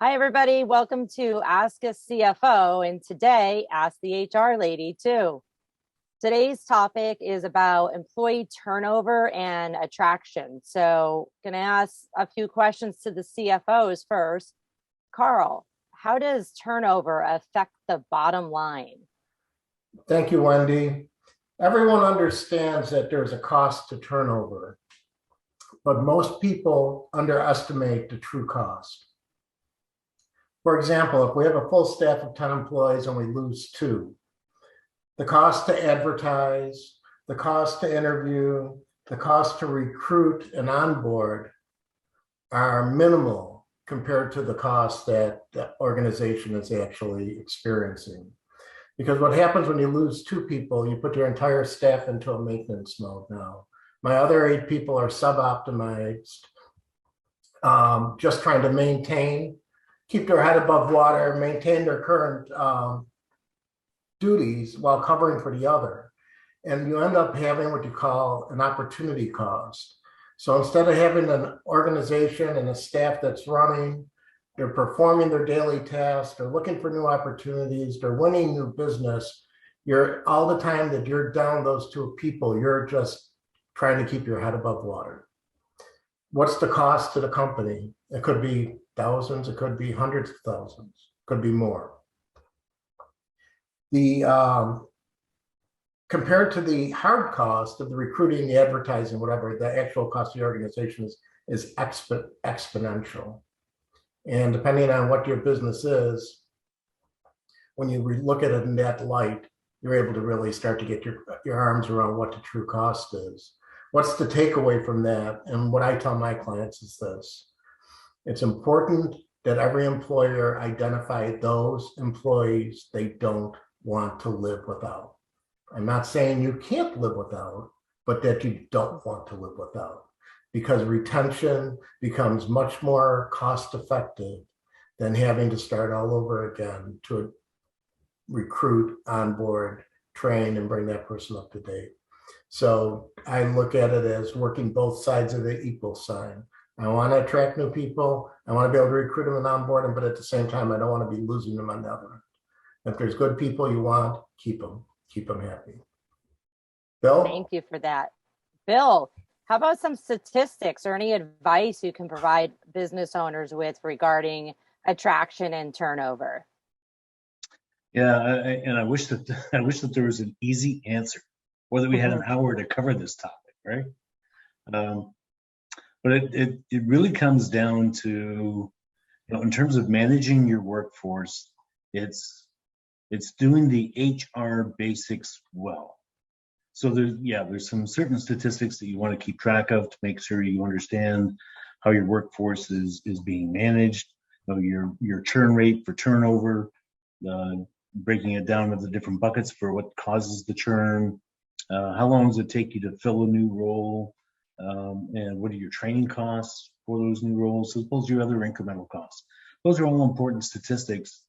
Hi, everybody. Welcome to Ask a CFO, and today, Ask the HR Lady, too. Today's topic is about employee turnover and attraction. So, going to ask a few questions to the CFOs first. Carl, how does turnover affect the bottom line? Thank you, Wendy. Everyone understands that there's a cost to turnover, but most people underestimate the true cost. For example, if we have a full staff of 10 employees and we lose 2, the cost to advertise, the cost to interview, the cost to recruit and onboard are minimal compared to the cost that the organization is actually experiencing. Because what happens when you lose 2 people, you put your entire staff into a maintenance mode now. My other 8 people are sub-optimized, just trying to keep their head above water, maintain their current duties while covering for the other. And you end up having what you call an opportunity cost. So instead of having an organization and a staff that's running, they're performing their daily tasks, they're looking for new opportunities, they're winning new business, all the time that you're down those 2 people, you're just trying to keep your head above water. What's the cost to the company? It could be thousands, it could be hundreds of thousands, it could be more. Compared to the hard cost of the recruiting, the advertising, whatever, the actual cost of the organization is exponential. And depending on what your business is, when you look at it in that light, you're able to really start to get your arms around what the true cost is. What's the takeaway from that? And what I tell my clients is this: it's important that every employer identify those employees they don't want to live without. I'm not saying you can't live without, but that you don't want to live without, because retention becomes much more cost effective than having to start all over again to recruit, onboard, train, and bring that person up to date. So I look at it as working both sides of the equal sign. I want to attract new people. I want to be able to recruit them and onboard them, but at the same time, I don't want to be losing them on the other end. If there's good people you want, keep them happy. Bill? Thank you for that. Bill, how about some statistics or any advice you can provide business owners with regarding attraction and turnover? Yeah, I wish that there was an easy answer, or that we had an hour to cover this topic, right? But it really comes down to, in terms of managing your workforce, it's doing the HR basics well. So there's some certain statistics that you want to keep track of to make sure you understand how your workforce is being managed, your churn rate for turnover, breaking it down into the different buckets for what causes the churn, how long does it take you to fill a new role, and what are your training costs for those new roles, as well as your other incremental costs. Those are all important statistics,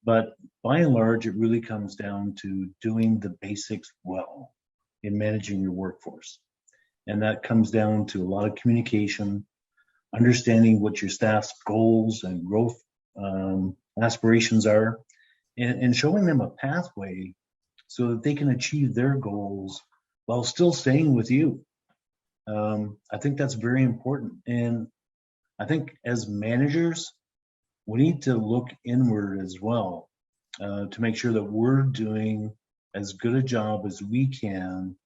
but by and large, it really comes down to doing the basics well in managing your workforce. And that comes down to a lot of communication, understanding what your staff's goals and growth aspirations are, and showing them a pathway so that they can achieve their goals while still staying with you. I think that's very important. And I think as managers, we need to look inward as well to make sure that we're doing as good a job as we can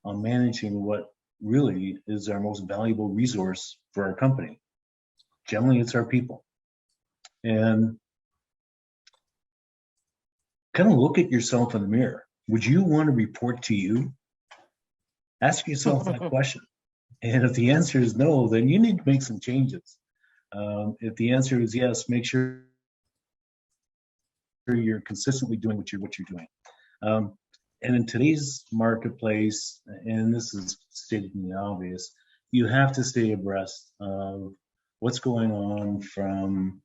on managing what really is our most valuable resource for our company. Generally, it's our people. And kind of look at yourself in the mirror. Would you want to report to you? Ask yourself that question. And if the answer is no, then you need to make some changes. If the answer is yes, make sure you're consistently doing what you're doing. And in today's marketplace, and this is stating the obvious, you have to stay abreast of what's going on from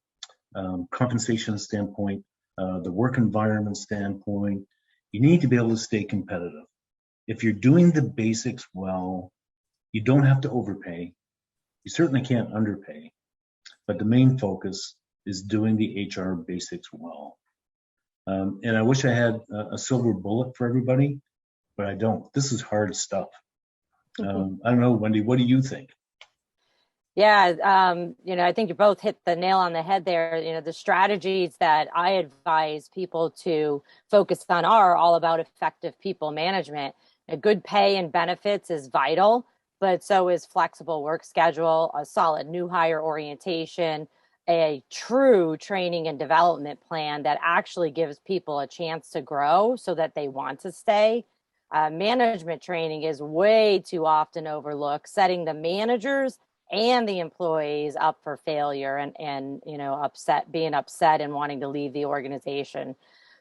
compensation standpoint, the work environment standpoint. You need to be able to stay competitive. If you're doing the basics well, you don't have to overpay. You certainly can't underpay. But the main focus is doing the HR basics well. And I wish I had a silver bullet for everybody, but I don't. This is hard stuff. I don't know, Wendy, what do you think? Yeah, I think you both hit the nail on the head there. The strategies that I advise people to focus on are all about effective people management. A good pay and benefits is vital, but so is flexible work schedule, a solid new hire orientation, a true training and development plan that actually gives people a chance to grow so that they want to stay. Management training is way too often overlooked, setting the managers and the employees up for failure and being upset and wanting to leave the organization.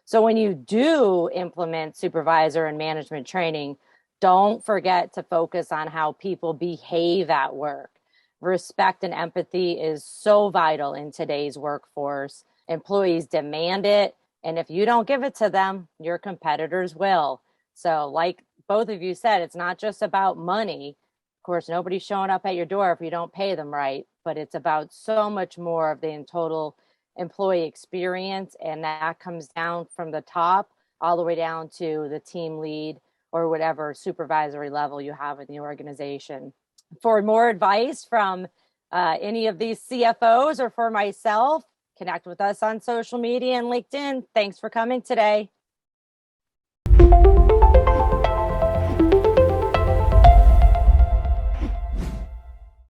So when you do implement supervisor and management training, don't forget to focus on how people behave at work. Respect and empathy is so vital in today's workforce. Employees demand it, and if you don't give it to them, your competitors will. So like both of you said, it's not just about money. Of course, nobody's showing up at your door if you don't pay them right, but it's about so much more of the total employee experience. And that comes down from the top all the way down to the team lead or whatever supervisory level you have in the organization. For more advice from any of these CFOs or for myself, connect with us on social media and LinkedIn. Thanks for coming today.